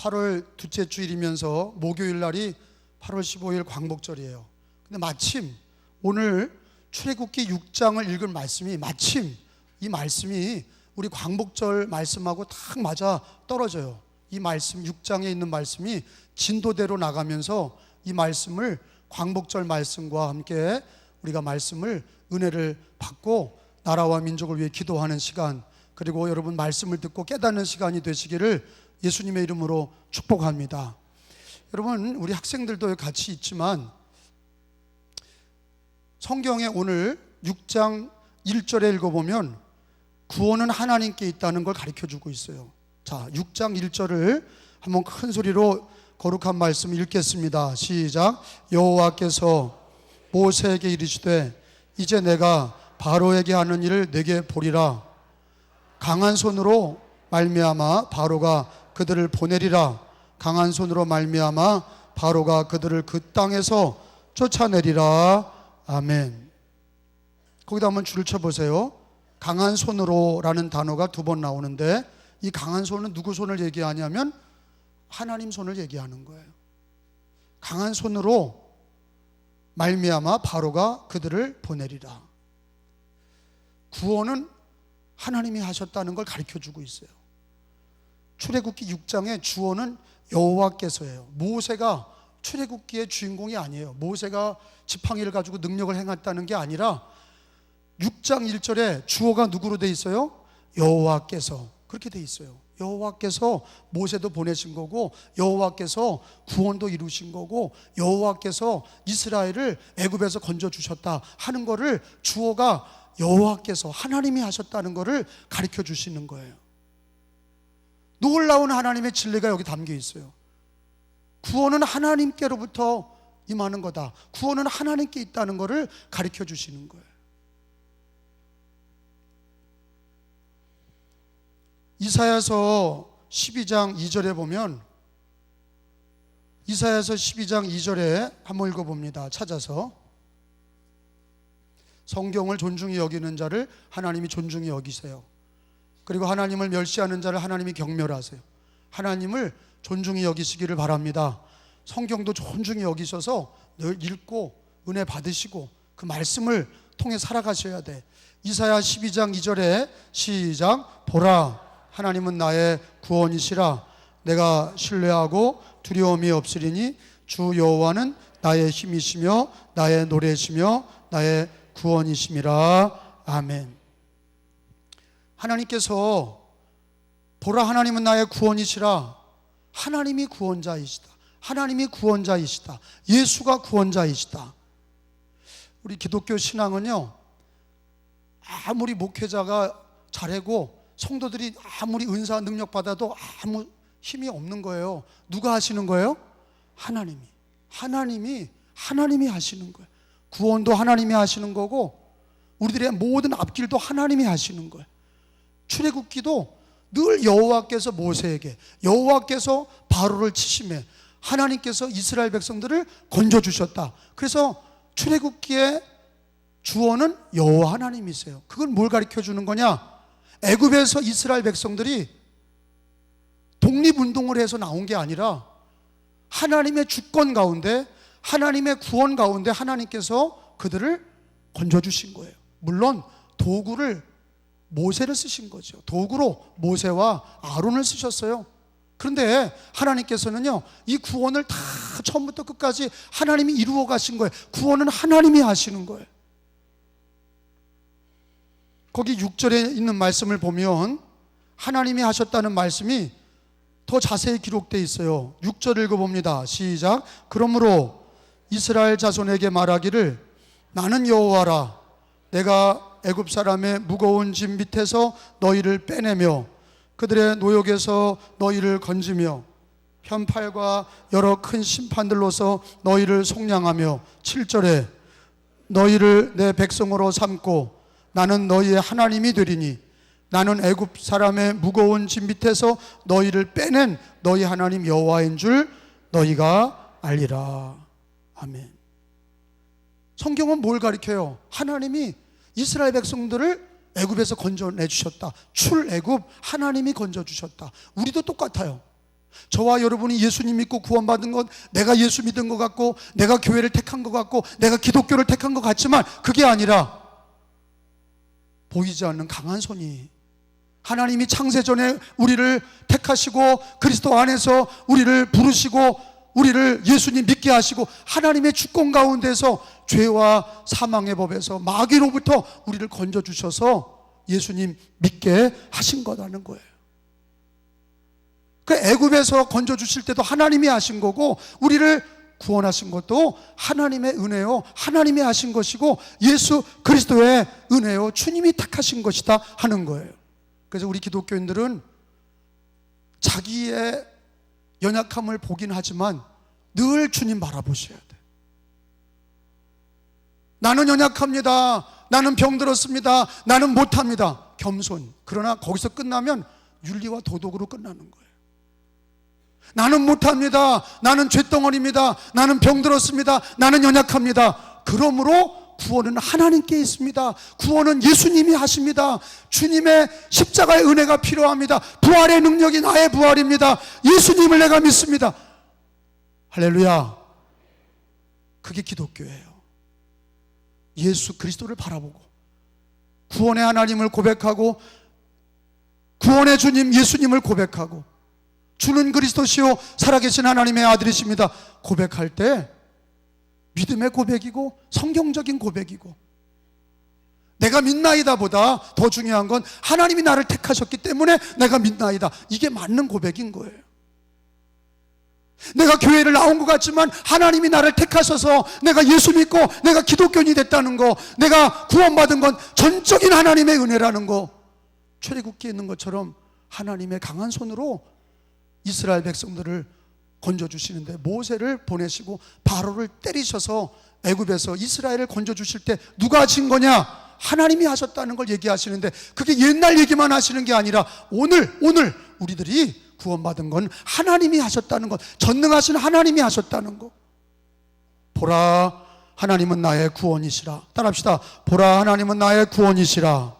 8월 둘째 주일이면서 목요일 날이 8월 15일 광복절이에요. 근데 마침 오늘 출애굽기 6장을 읽은 말씀이 마침 이 말씀이 우리 광복절 말씀하고 딱 맞아 떨어져요. 이 말씀 6장에 있는 말씀이 진도대로 나가면서 이 말씀을 광복절 말씀과 함께 우리가 말씀을 은혜를 받고 나라와 민족을 위해 기도하는 시간, 그리고 여러분 말씀을 듣고 깨닫는 시간이 되시기를 예수님의 이름으로 축복합니다. 여러분, 우리 학생들도 같이 있지만 성경에 오늘 6장 1절에 읽어보면 구원은 하나님께 있다는 걸 가르쳐주고 있어요. 자, 6장 1절을 한번 큰 소리로 거룩한 말씀 읽겠습니다. 시작. 여호와께서 모세에게 이르시되 이제 내가 바로에게 하는 일을 내게 보리라. 강한 손으로 말미암아 바로가 그들을 보내리라. 강한 손으로 말미암아 바로가 그들을 그 땅에서 쫓아내리라. 아멘. 거기다 한번 줄을 쳐보세요. 강한 손으로라는 단어가 2번 나오는데 이 강한 손은 누구 손을 얘기하냐면 하나님 손을 얘기하는 거예요. 강한 손으로 말미암아 바로가 그들을 보내리라. 구원은 하나님이 하셨다는 걸 가르쳐주고 있어요. 출애굽기 6장의 주어는 여호와께서예요. 모세가 출애굽기의 주인공이 아니에요. 모세가 지팡이를 가지고 능력을 행했다는 게 아니라 6장 1절에 주어가 누구로 돼 있어요? 여호와께서. 그렇게 돼 있어요. 여호와께서 모세도 보내신 거고, 여호와께서 구원도 이루신 거고, 여호와께서 이스라엘을 애굽에서 건져주셨다 하는 거를 주어가 여호와께서 하나님이 하셨다는 거를 가르쳐 주시는 거예요. 놀라운 하나님의 진리가 여기 담겨 있어요. 구원은 하나님께로부터 임하는 거다. 구원은 하나님께 있다는 거를 가르쳐 주시는 거예요. 이사야서 12장 2절에 보면, 이사야서 12장 2절에 한번 읽어봅니다. 찾아서. 성경을 존중히 여기는 자를 하나님이 존중히 여기세요. 그리고 하나님을 멸시하는 자를 하나님이 경멸하세요. 하나님을 존중히 여기시기를 바랍니다. 성경도 존중히 여기셔서 늘 읽고 은혜 받으시고 그 말씀을 통해 살아가셔야 돼. 이사야 12장 2절에 시작. 보라, 하나님은 나의 구원이시라. 내가 신뢰하고 두려움이 없으리니 주 여호와는 나의 힘이시며 나의 노래시며 나의 구원이심이라. 아멘. 하나님께서 보라, 하나님은 나의 구원이시라. 하나님이 구원자이시다. 하나님이 구원자이시다. 예수가 구원자이시다. 우리 기독교 신앙은요, 아무리 목회자가 잘하고 성도들이 아무리 은사 능력 받아도 아무 힘이 없는 거예요. 누가 하시는 거예요? 하나님이 하시는 거예요. 구원도 하나님이 하시는 거고 우리들의 모든 앞길도 하나님이 하시는 거예요. 출애굽기도 늘 여호와께서 모세에게, 여호와께서 바로를 치심해 하나님께서 이스라엘 백성들을 건져주셨다. 그래서 출애굽기의 주어는 여호와 하나님이세요. 그건 뭘 가르쳐주는 거냐? 애굽에서 이스라엘 백성들이 독립운동을 해서 나온 게 아니라 하나님의 주권 가운데, 하나님의 구원 가운데 하나님께서 그들을 건져주신 거예요. 물론 도구를 모세를 쓰신 거죠. 도구로 모세와 아론을 쓰셨어요. 그런데 하나님께서는요, 이 구원을 다 처음부터 끝까지 하나님이 이루어 가신 거예요. 구원은 하나님이 하시는 거예요. 거기 6절에 있는 말씀을 보면 하나님이 하셨다는 말씀이 더 자세히 기록되어 있어요. 6절 읽어봅니다. 시작. 그러므로 이스라엘 자손에게 말하기를 나는 여호와라. 내가 애굽 사람의 무거운 짐 밑에서 너희를 빼내며 그들의 노역에서 너희를 건지며 편팔과 여러 큰 심판들로서 너희를 속량하며 7절에 너희를 내 백성으로 삼고 나는 너희의 하나님이 되리니 나는 애굽 사람의 무거운 짐 밑에서 너희를 빼낸 너희 하나님 여호와인 줄 너희가 알리라. 아멘. 성경은 뭘 가르쳐요? 하나님이 이스라엘 백성들을 애굽에서 건져내 주셨다. 출애굽 하나님이 건져주셨다. 우리도 똑같아요. 저와 여러분이 예수님 믿고 구원받은 것, 내가 예수 믿은 것 같고, 내가 교회를 택한 것 같고, 내가 기독교를 택한 것 같지만 그게 아니라 보이지 않는 강한 손이, 하나님이 창세전에 우리를 택하시고 그리스도 안에서 우리를 부르시고 우리를 예수님 믿게 하시고 하나님의 주권 가운데서 죄와 사망의 법에서 마귀로부터 우리를 건져주셔서 예수님 믿게 하신 거라는 거예요. 그 애굽에서 건져주실 때도 하나님이 하신 거고, 우리를 구원하신 것도 하나님의 은혜요, 하나님이 하신 것이고, 예수 그리스도의 은혜요, 주님이 택하신 것이다 하는 거예요. 그래서 우리 기독교인들은 자기의 연약함을 보긴 하지만 늘 주님 바라보셔야 돼. 나는 연약합니다, 나는 병들었습니다, 나는 못합니다, 겸손. 그러나 거기서 끝나면 윤리와 도덕으로 끝나는 거예요. 나는 못합니다, 나는 쇳덩어리입니다, 나는 병들었습니다, 나는 연약합니다. 그러므로 구원은 하나님께 있습니다. 구원은 예수님이 하십니다. 주님의 십자가의 은혜가 필요합니다. 부활의 능력이 나의 부활입니다. 예수님을 내가 믿습니다. 할렐루야. 그게 기독교예요. 예수 그리스도를 바라보고 구원의 하나님을 고백하고, 구원의 주님 예수님을 고백하고, 주는 그리스도시요 살아계신 하나님의 아들이십니다 고백할 때 믿음의 고백이고 성경적인 고백이고, 내가 믿나이다 보다 더 중요한 건 하나님이 나를 택하셨기 때문에 내가 믿나이다, 이게 맞는 고백인 거예요. 내가 교회를 나온 것 같지만 하나님이 나를 택하셔서 내가 예수 믿고 내가 기독교인이 됐다는 거, 내가 구원받은 건 전적인 하나님의 은혜라는 거, 출애굽기에 있는 것처럼 하나님의 강한 손으로 이스라엘 백성들을 건져주시는데, 모세를 보내시고 바로를 때리셔서 애굽에서 이스라엘을 건져주실 때 누가 진 거냐? 하나님이 하셨다는 걸 얘기하시는데, 그게 옛날 얘기만 하시는 게 아니라 오늘 우리들이 구원받은 건 하나님이 하셨다는 것, 전능하신 하나님이 하셨다는 것. 보라, 하나님은 나의 구원이시라. 따라합시다. 보라, 하나님은 나의 구원이시라.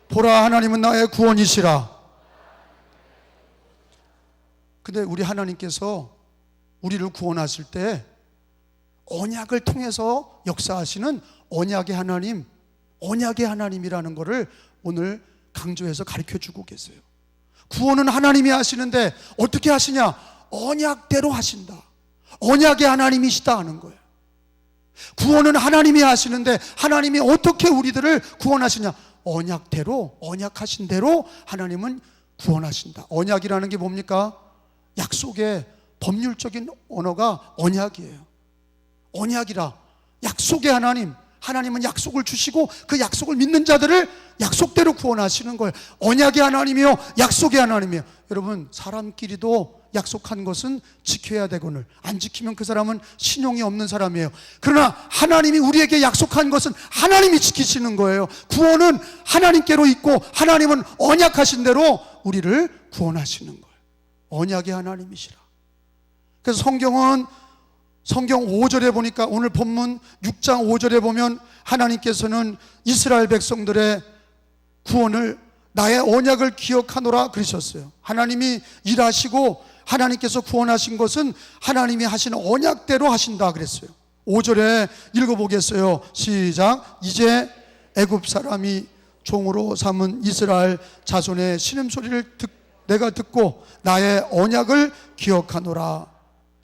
보라, 하나님은 나의 구원이시라. 근데 우리 하나님께서 우리를 구원하실 때 언약을 통해서 역사하시는 언약의 하나님, 언약의 하나님이라는 것을 오늘 강조해서 가르쳐주고 계세요. 구원은 하나님이 하시는데 어떻게 하시냐? 언약대로 하신다. 언약의 하나님이시다 하는 거예요. 구원은 하나님이 하시는데 하나님이 어떻게 우리들을 구원하시냐? 언약대로, 언약하신 대로 하나님은 구원하신다. 언약이라는 게 뭡니까? 약속의 법률적인 언어가 언약이에요. 언약이라, 약속의 하나님, 하나님은 약속을 주시고 그 약속을 믿는 자들을 약속대로 구원하시는 거예요. 언약의 하나님이요, 약속의 하나님이요. 여러분, 사람끼리도 약속한 것은 지켜야 되거늘 안 지키면 그 사람은 신용이 없는 사람이에요. 그러나 하나님이 우리에게 약속한 것은 하나님이 지키시는 거예요. 구원은 하나님께로 있고 하나님은 언약하신 대로 우리를 구원하시는 거예요. 언약의 하나님이시라. 그래서 성경 5절에 보니까, 오늘 본문 6장 5절에 보면 하나님께서는 이스라엘 백성들의 구원을 나의 언약을 기억하노라 그러셨어요. 하나님이 일하시고 하나님께서 구원하신 것은 하나님이 하신 언약대로 하신다 그랬어요. 5절에 읽어보겠어요. 시작. 이제 애굽 사람이 종으로 삼은 이스라엘 자손의 신음소리를 내가 듣고 나의 언약을 기억하노라.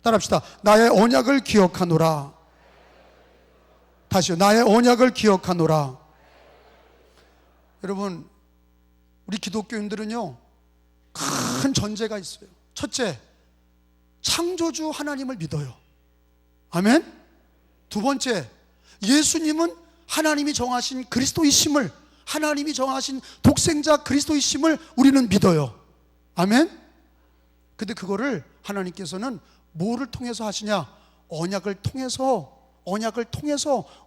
따라합시다. 나의 언약을 기억하노라. 다시요. 나의 언약을 기억하노라. 여러분, 우리 기독교인들은요, 큰 전제가 있어요. 첫째, 창조주 하나님을 믿어요. 아멘. 두 번째, 예수님은 하나님이 정하신 그리스도이심을, 하나님이 정하신 독생자 그리스도이심을 우리는 믿어요. 아멘. 근데 그거를 하나님께서는 뭐를 통해서 하시냐? 언약을 통해서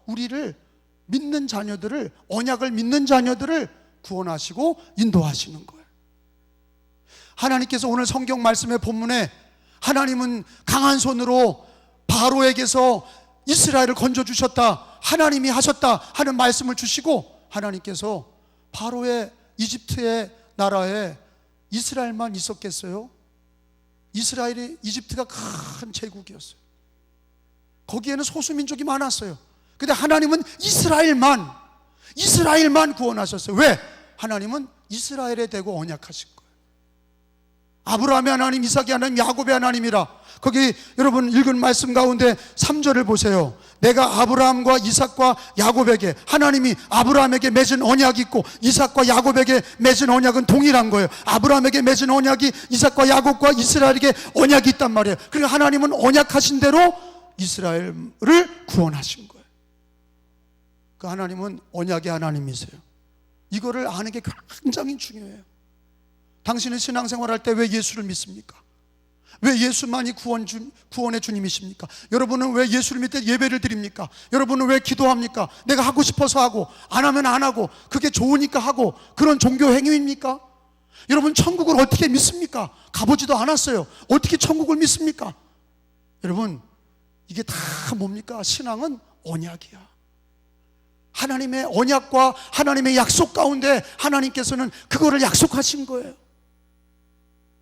우리를 믿는 자녀들을, 언약을 믿는 자녀들을 구원하시고 인도하시는 거예요. 하나님께서 오늘 성경 말씀의 본문에 하나님은 강한 손으로 바로에게서 이스라엘을 건져주셨다, 하나님이 하셨다 하는 말씀을 주시고, 하나님께서 바로의 이집트의 나라에 이스라엘만 있었겠어요? 이집트가 큰 제국이었어요. 거기에는 소수민족이 많았어요. 근데 하나님은 이스라엘만 구원하셨어요. 왜? 하나님은 이스라엘에 대고 언약하신 거예요. 아브라함의 하나님, 이삭의 하나님, 야곱의 하나님이라. 거기 여러분 읽은 말씀 가운데 3절을 보세요. 내가 아브라함과 이삭과 야곱에게, 하나님이 아브라함에게 맺은 언약이 있고 이삭과 야곱에게 맺은 언약은 동일한 거예요. 아브라함에게 맺은 언약이 이삭과 야곱과 이스라엘에게 언약이 있단 말이에요. 그러니까 하나님은 언약하신 대로 이스라엘을 구원하신 거예요. 그 하나님은 언약의 하나님이세요. 이거를 아는 게 굉장히 중요해요. 당신은 신앙생활할 때 왜 예수를 믿습니까? 왜 예수만이 구원의 주님이십니까? 여러분은 왜 예수를 믿을 때 예배를 드립니까? 여러분은 왜 기도합니까? 내가 하고 싶어서 하고, 안 하면 안 하고, 그게 좋으니까 하고, 그런 종교 행위입니까? 여러분 천국을 어떻게 믿습니까? 가보지도 않았어요. 어떻게 천국을 믿습니까? 여러분 이게 다 뭡니까? 신앙은 언약이야. 하나님의 언약과 하나님의 약속 가운데 하나님께서는 그거를 약속하신 거예요.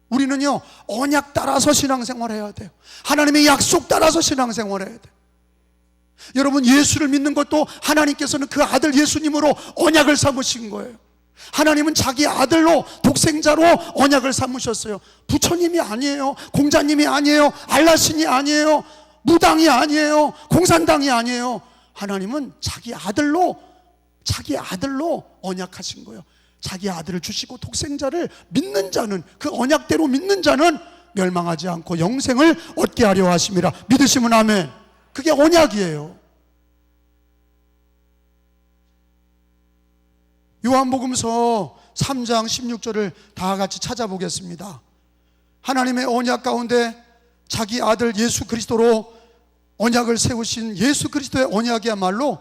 우리는요 언약 따라서 신앙생활해야 돼요. 하나님의 약속 따라서 신앙생활해야 돼요. 여러분 예수를 믿는 것도 하나님께서는 그 아들 예수님으로 언약을 삼으신 거예요. 하나님은 자기 아들로 독생자로 언약을 삼으셨어요. 부처님이 아니에요. 공자님이 아니에요. 알라신이 아니에요. 무당이 아니에요. 공산당이 아니에요. 하나님은 자기 아들로 언약하신 거예요. 자기 아들을 주시고 독생자를 믿는 자는, 그 언약대로 믿는 자는 멸망하지 않고 영생을 얻게 하려 하심이라. 믿으시면 아멘. 그게 언약이에요. 요한복음서 3장 16절을 다 같이 찾아보겠습니다. 하나님의 언약 가운데 자기 아들 예수 그리스도로 언약을 세우신 예수 그리스도의 언약이야말로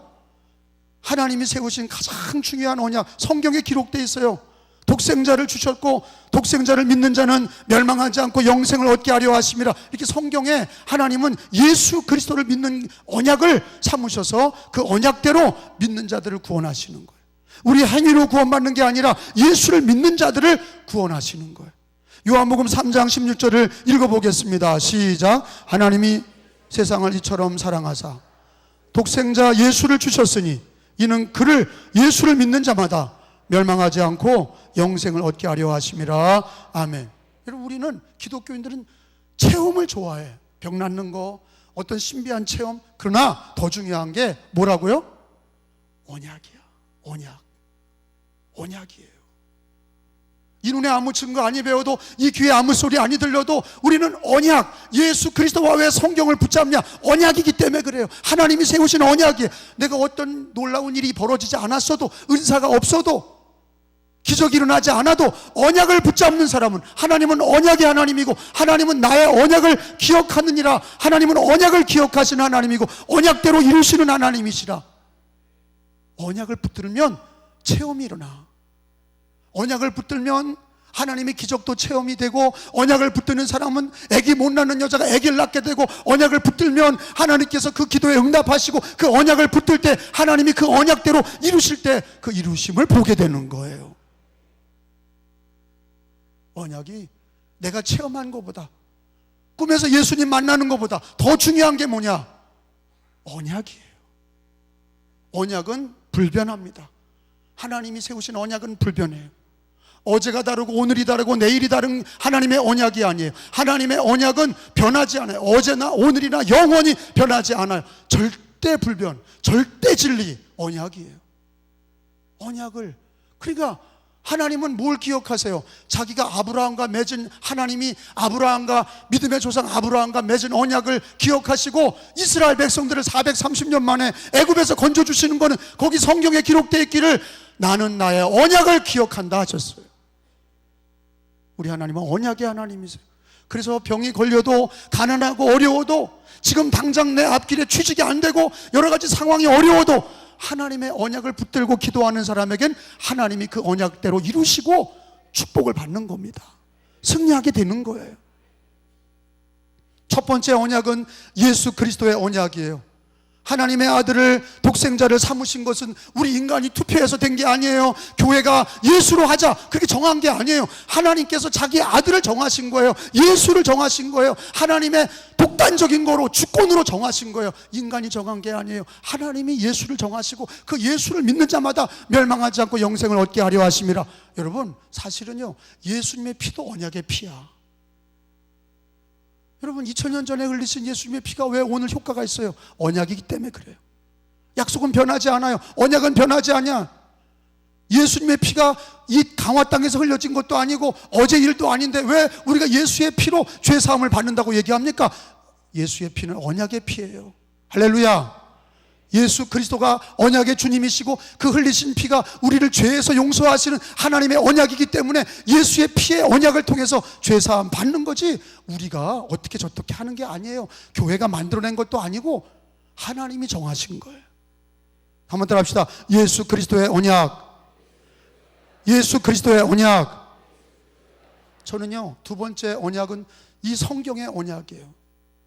하나님이 세우신 가장 중요한 언약, 성경에 기록되어 있어요. 독생자를 주셨고 독생자를 믿는 자는 멸망하지 않고 영생을 얻게 하려 하심이라. 이렇게 성경에 하나님은 예수 그리스도를 믿는 언약을 삼으셔서 그 언약대로 믿는 자들을 구원하시는 거예요. 우리 행위로 구원받는 게 아니라 예수를 믿는 자들을 구원하시는 거예요. 요한복음 3장 16절을 읽어보겠습니다. 시작. 하나님이 세상을 이처럼 사랑하사 독생자 예수를 주셨으니 이는 그를, 예수를 믿는 자마다 멸망하지 않고 영생을 얻게 하려 하심이라. 아멘. 여러분 우리는 기독교인들은 체험을 좋아해. 병 낫는 거, 어떤 신비한 체험. 그러나 더 중요한 게 뭐라고요? 언약이야. 언약이에요. 이 눈에 아무 증거 아니 배워도, 이 귀에 아무 소리 아니 들려도 우리는 언약, 예수 그리스도와 왜 성경을 붙잡냐? 언약이기 때문에 그래요. 하나님이 세우신 언약이에요. 내가 어떤 놀라운 일이 벌어지지 않았어도, 은사가 없어도, 기적이 일어나지 않아도 언약을 붙잡는 사람은, 하나님은 언약의 하나님이고 하나님은 나의 언약을 기억하느니라. 하나님은 언약을 기억하시는 하나님이고 언약대로 이루시는 하나님이시라. 언약을 붙들면 체험이 일어나. 언약을 붙들면 하나님의 기적도 체험이 되고, 언약을 붙드는 사람은 아기 못 낳는 여자가 아기를 낳게 되고, 언약을 붙들면 하나님께서 그 기도에 응답하시고, 그 언약을 붙들 때 하나님이 그 언약대로 이루실 때 그 이루심을 보게 되는 거예요. 언약이 내가 체험한 것보다, 꿈에서 예수님 만나는 것보다 더 중요한 게 뭐냐? 언약이에요. 언약은 불변합니다. 하나님이 세우신 언약은 불변해요. 어제가 다르고 오늘이 다르고 내일이 다른 하나님의 언약이 아니에요. 하나님의 언약은 변하지 않아요. 어제나 오늘이나 영원히 변하지 않아요. 절대 불변, 절대 진리, 언약이에요. 언약을, 그러니까 하나님은 뭘 기억하세요? 자기가 아브라함과 맺은, 하나님이 아브라함과 믿음의 조상 아브라함과 맺은 언약을 기억하시고 이스라엘 백성들을 430년 만에 애굽에서 건져주시는 거는 거기 성경에 기록되어 있기를 나는 나의 언약을 기억한다 하셨어요. 우리 하나님은 언약의 하나님이세요. 그래서 병이 걸려도, 가난하고 어려워도, 지금 당장 내 앞길에 취직이 안 되고 여러 가지 상황이 어려워도 하나님의 언약을 붙들고 기도하는 사람에겐 하나님이 그 언약대로 이루시고 축복을 받는 겁니다. 승리하게 되는 거예요. 첫 번째 언약은 예수 그리스도의 언약이에요. 하나님의 아들을 독생자를 삼으신 것은 우리 인간이 투표해서 된 게 아니에요. 교회가 예수로 하자 그렇게 정한 게 아니에요. 하나님께서 자기 아들을 정하신 거예요. 예수를 정하신 거예요. 하나님의 독단적인 거로 주권으로 정하신 거예요. 인간이 정한 게 아니에요. 하나님이 예수를 정하시고 그 예수를 믿는 자마다 멸망하지 않고 영생을 얻게 하려 하심이라. 여러분, 사실은요, 예수님의 피도 언약의 피야. 여러분, 2000년 전에 흘리신 예수님의 피가 왜 오늘 효과가 있어요? 언약이기 때문에 그래요. 약속은 변하지 않아요. 언약은 변하지 않냐. 예수님의 피가 이 강화 땅에서 흘려진 것도 아니고 어제 일도 아닌데 왜 우리가 예수의 피로 죄사함을 받는다고 얘기합니까? 예수의 피는 언약의 피예요. 할렐루야. 예수 그리스도가 언약의 주님이시고 그 흘리신 피가 우리를 죄에서 용서하시는 하나님의 언약이기 때문에 예수의 피의 언약을 통해서 죄사함 받는 거지, 우리가 어떻게 저떻게 하는 게 아니에요. 교회가 만들어낸 것도 아니고 하나님이 정하신 거예요. 한번 따라 합시다. 예수 그리스도의 언약. 예수 그리스도의 언약. 저는요, 두 번째 언약은 이 성경의 언약이에요.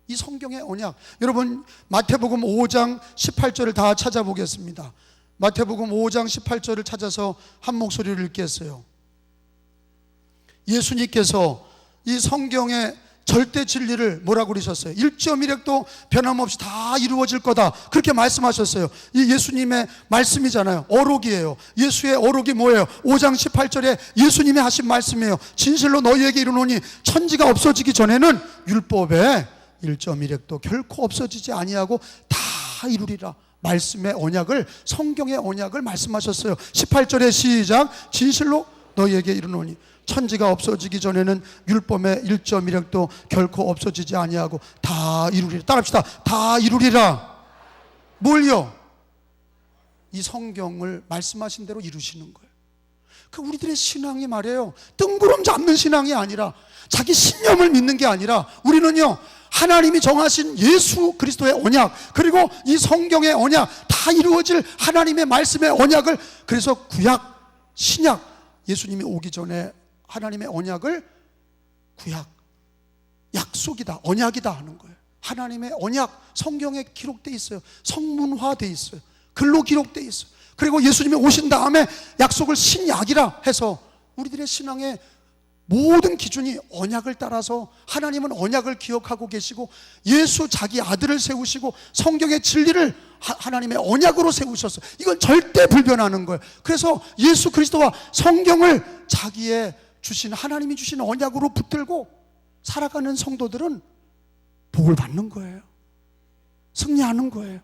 이 성경의 언약. 여러분, 마태복음 5장 18절을 다 찾아보겠습니다. 마태복음 5장 18절을 찾아서 한 목소리를 읽겠어요. 예수님께서 이 성경의 절대 진리를 뭐라고 그러셨어요? 1.1획도 변함없이 다 이루어질 거다, 그렇게 말씀하셨어요. 이 예수님의 말씀이잖아요. 어록이에요. 예수의 어록이 뭐예요? 5장 18절에 예수님이 하신 말씀이에요. 진실로 너희에게 이르노니 천지가 없어지기 전에는 율법에 1.1획도 결코 없어지지 아니하고 다 이루리라. 말씀의 언약을, 성경의 언약을 말씀하셨어요. 18절에 시작. 진실로 너희에게 이르노니 천지가 없어지기 전에는 율법의 1.1획도 결코 없어지지 아니하고 다 이루리라. 따라합시다. 다 이루리라. 뭘요? 이 성경을 말씀하신 대로 이루시는 거예요. 그 우리들의 신앙이 말이에요, 뜬구름 잡는 신앙이 아니라, 자기 신념을 믿는 게 아니라, 우리는요, 하나님이 정하신 예수 그리스도의 언약, 그리고 이 성경의 언약, 다 이루어질 하나님의 말씀의 언약을, 그래서 구약, 신약, 예수님이 오기 전에 하나님의 언약을 구약, 약속이다, 언약이다 하는 거예요. 하나님의 언약, 성경에 기록되어 있어요. 성문화되어 있어요. 글로 기록되어 있어요. 그리고 예수님이 오신 다음에 약속을 신약이라 해서 우리들의 신앙의 모든 기준이 언약을 따라서, 하나님은 언약을 기억하고 계시고 예수 자기 아들을 세우시고 성경의 진리를 하나님의 언약으로 세우셨어요. 이건 절대 불변하는 거예요. 그래서 예수 그리스도와 성경을 자기의 주신, 하나님이 주신 언약으로 붙들고 살아가는 성도들은 복을 받는 거예요. 승리하는 거예요.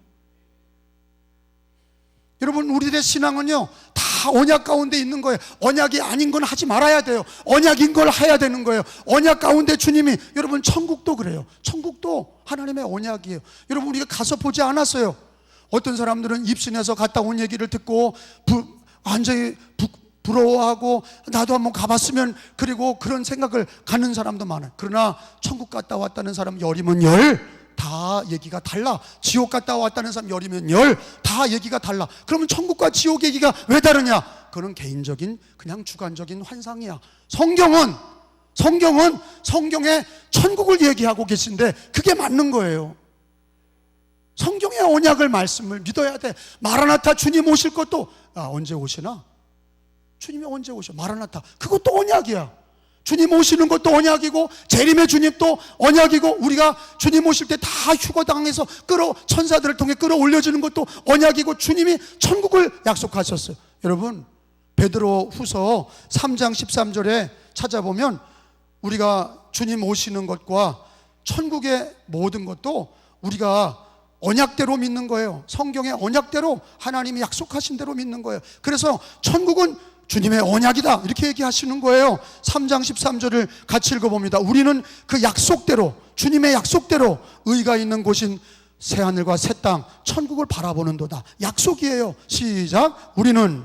여러분, 우리들의 신앙은요, 다 언약 가운데 있는 거예요. 언약이 아닌 건 하지 말아야 돼요. 언약인 걸 해야 되는 거예요. 언약 가운데 주님이, 여러분, 천국도 그래요. 천국도 하나님의 언약이에요. 여러분, 우리가 가서 보지 않았어요. 어떤 사람들은 입신해서 갔다 온 얘기를 듣고 완전히 부러워하고 나도 한번 가봤으면, 그리고 그런 생각을 갖는 사람도 많아요. 그러나 천국 갔다 왔다는 사람 열이면 열, 다 얘기가 달라. 지옥 갔다 왔다는 사람 열이면 열, 다 얘기가 달라. 그러면 천국과 지옥 얘기가 왜 다르냐? 그건 개인적인, 그냥 주관적인 환상이야. 성경은 성경에 천국을 얘기하고 계신데 그게 맞는 거예요. 성경의 언약을, 말씀을 믿어야 돼. 마라나타, 주님 오실 것도, 언제 오시나? 주님이 언제 오셔? 마라나타, 그것도 언약이야. 주님 오시는 것도 언약이고, 재림의 주님도 언약이고, 우리가 주님 오실 때 다 휴거당해서 천사들을 통해 끌어올려지는 것도 언약이고, 주님이 천국을 약속하셨어요. 여러분, 베드로 후서 3장 13절에 찾아보면 우리가 주님 오시는 것과 천국의 모든 것도 우리가 언약대로 믿는 거예요. 성경의 언약대로, 하나님이 약속하신 대로 믿는 거예요. 그래서 천국은 주님의 언약이다, 이렇게 얘기하시는 거예요. 3장 13절을 같이 읽어봅니다. 우리는 그 약속대로, 주님의 약속대로 의가 있는 곳인 새하늘과 새 땅, 천국을 바라보는도다. 약속이에요. 시작. 우리는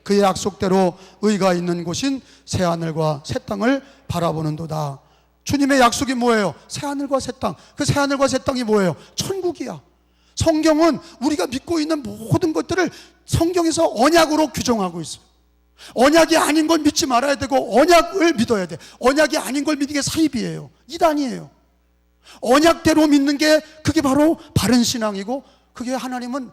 그의 약속대로 의가 있는 곳인 새하늘과 새 땅을 바라보는도다. 주님의 약속이 뭐예요? 새하늘과 새 땅. 그 새하늘과 새 땅이 뭐예요? 천국이야. 성경은 우리가 믿고 있는 모든 것들을 성경에서 언약으로 규정하고 있어요. 언약이 아닌 걸 믿지 말아야 되고, 언약을 믿어야 돼. 언약이 아닌 걸 믿는 게 사입이에요. 이단이에요. 언약대로 믿는 게, 그게 바로 바른 신앙이고, 그게 하나님은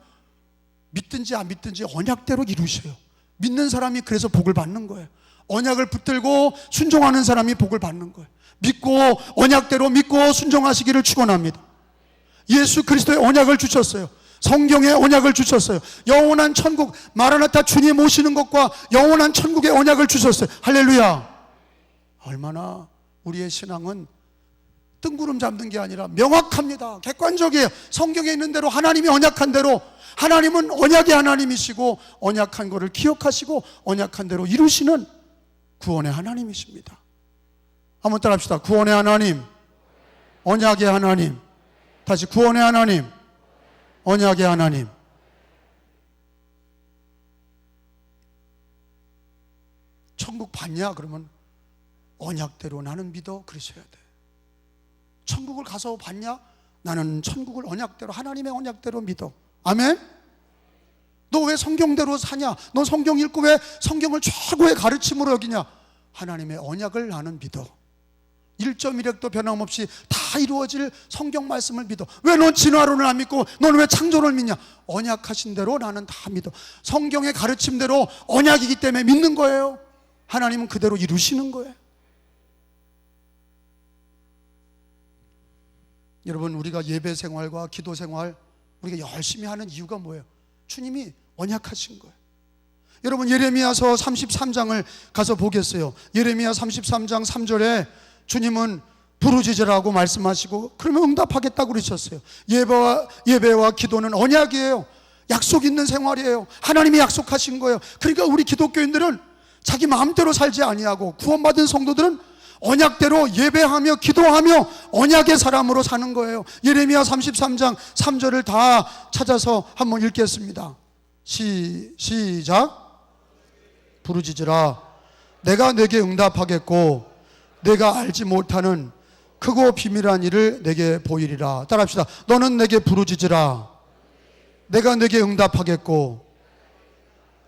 믿든지 안 믿든지 언약대로 이루셔요. 믿는 사람이 그래서 복을 받는 거예요. 언약을 붙들고 순종하는 사람이 복을 받는 거예요. 믿고 언약대로 믿고 순종하시기를 축원합니다. 예수 그리스도의 언약을 주셨어요. 성경의 언약을 주셨어요. 영원한 천국, 마라나타 주님 오시는 것과 영원한 천국의 언약을 주셨어요. 할렐루야. 얼마나 우리의 신앙은 뜬구름 잡는 게 아니라 명확합니다. 객관적이에요. 성경에 있는 대로 하나님이 언약한 대로, 하나님은 언약의 하나님이시고 언약한 것을 기억하시고 언약한 대로 이루시는 구원의 하나님이십니다. 한번 따라 합시다. 구원의 하나님, 언약의 하나님. 다시 구원의 하나님, 언약의 하나님. 천국 받냐? 그러면 언약대로 나는 믿어. 그러셔야 돼. 천국을 가서 받냐? 나는 천국을 언약대로, 하나님의 언약대로 믿어. 아멘? 너 왜 성경대로 사냐? 너 성경 읽고 왜 성경을 최고의 가르침으로 여기냐? 하나님의 언약을 나는 믿어. 1.1획도 변함없이 다 이루어질 성경 말씀을 믿어. 왜 넌 진화론을 안 믿고 넌 왜 창조론을 믿냐? 언약하신 대로 나는 다 믿어. 성경의 가르침대로 언약이기 때문에 믿는 거예요. 하나님은 그대로 이루시는 거예요. 여러분, 우리가 예배 생활과 기도 생활 우리가 열심히 하는 이유가 뭐예요? 주님이 언약하신 거예요. 여러분, 예레미야서 33장을 가서 보겠어요. 예레미야 33장 3절에 주님은 부르짖으라고 말씀하시고 그러면 응답하겠다고 그러셨어요. 예배와 기도는 언약이에요. 약속 있는 생활이에요. 하나님이 약속하신 거예요. 그러니까 우리 기독교인들은 자기 마음대로 살지 아니하고 구원받은 성도들은 언약대로 예배하며 기도하며 언약의 사람으로 사는 거예요. 예레미야 33장 3절을 다 찾아서 한번 읽겠습니다. 시작. 부르짖으라. 내가 내게 응답하겠고 내가 알지 못하는 크고 비밀한 일을 내게 보이리라. 따라합시다. 너는 내게 부르짖으라. 내가 내게 응답하겠고.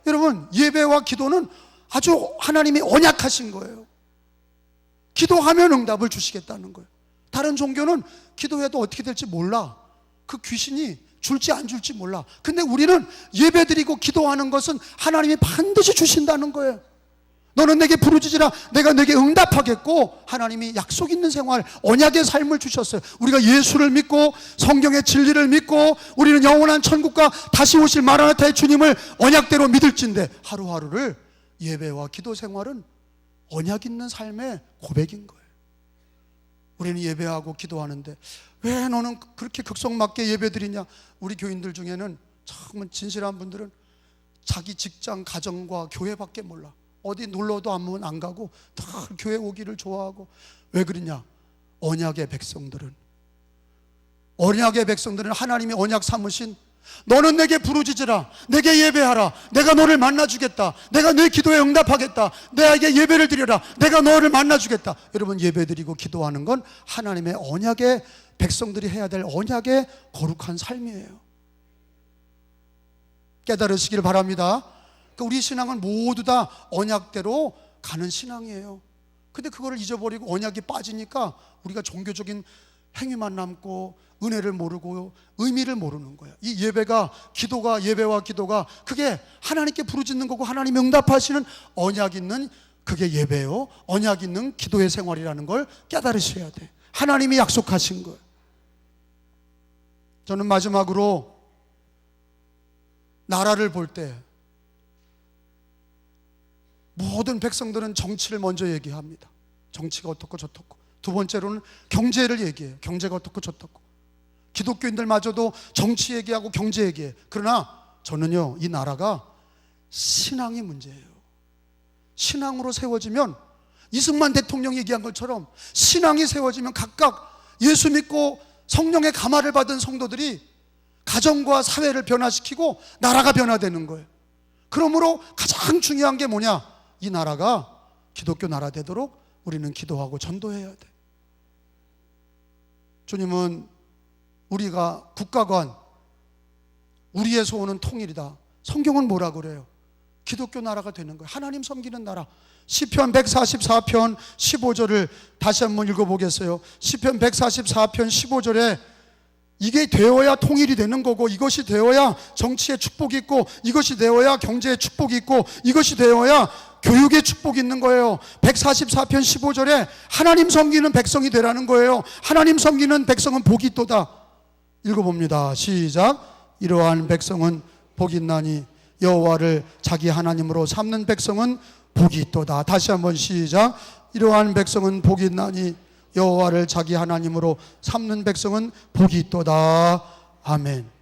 여러분, 예배와 기도는 아주 하나님이 언약하신 거예요. 기도하면 응답을 주시겠다는 거예요. 다른 종교는 기도해도 어떻게 될지 몰라. 그 귀신이 줄지 안 줄지 몰라. 근데 우리는 예배드리고 기도하는 것은 하나님이 반드시 주신다는 거예요. 너는 내게 부르짖으라. 내가 내게 응답하겠고. 하나님이 약속 있는 생활, 언약의 삶을 주셨어요. 우리가 예수를 믿고 성경의 진리를 믿고 우리는 영원한 천국과 다시 오실 마라나타의 주님을 언약대로 믿을진데 하루하루를 예배와 기도 생활은 언약 있는 삶의 고백인 거예요. 우리는 예배하고 기도하는데 왜 너는 그렇게 극성맞게 예배드리냐? 우리 교인들 중에는 정말 진실한 분들은 자기 직장, 가정과 교회밖에 몰라. 어디 놀러도 안 가고 다 교회 오기를 좋아하고. 왜 그러냐? 언약의 백성들은 하나님이 언약 삼으신 너는 내게 부르짖으라. 내게 예배하라. 내가 너를 만나주겠다. 내가 내 기도에 응답하겠다. 내게 예배를 드려라. 내가 너를 만나주겠다. 여러분, 예배드리고 기도하는 건 하나님의 언약의 백성들이 해야 될 언약의 거룩한 삶이에요. 깨달으시길 바랍니다. 우리 신앙은 모두 다 언약대로 가는 신앙이에요. 근데 그거를 잊어버리고 언약이 빠지니까 우리가 종교적인 행위만 남고 은혜를 모르고 의미를 모르는 거예요. 이 예배와 기도가 그게 하나님께 부르짖는 거고 하나님이 응답하시는 언약 있는 그게 예배요, 언약 있는 기도의 생활이라는 걸 깨달으셔야 돼. 하나님이 약속하신 거예요. 저는 마지막으로 나라를 볼 때 모든 백성들은 정치를 먼저 얘기합니다. 정치가 어떻고 저떻고. 두 번째로는 경제를 얘기해요. 경제가 어떻고 저떻고. 기독교인들마저도 정치 얘기하고 경제 얘기해요. 그러나 저는요, 이 나라가 신앙이 문제예요. 신앙으로 세워지면 이승만 대통령이 얘기한 것처럼 신앙이 세워지면 각각 예수 믿고 성령의 감화를 받은 성도들이 가정과 사회를 변화시키고 나라가 변화되는 거예요. 그러므로 가장 중요한 게 뭐냐? 이 나라가 기독교 나라 되도록 우리는 기도하고 전도해야 돼. 주님은 우리가 국가관, 우리의 소원은 통일이다. 성경은 뭐라 그래요? 기독교 나라가 되는 거예요. 하나님 섬기는 나라. 시편 144편 15절을 다시 한번 읽어보겠어요. 시편 144편 15절에 이게 되어야 통일이 되는 거고, 이것이 되어야 정치의 축복이 있고, 이것이 되어야 경제의 축복이 있고, 이것이 되어야 교육의 축복이 있는 거예요. 144편 15절에 하나님 섬기는 백성이 되라는 거예요. 하나님 섬기는 백성은 복이 있도다. 읽어봅니다. 시작. 이러한 백성은 복이 있나니 여호와를 자기 하나님으로 삼는 백성은 복이 있도다. 다시 한번 시작. 이러한 백성은 복이 있나니 여호와를 자기 하나님으로 삼는 백성은 복이 있도다. 아멘.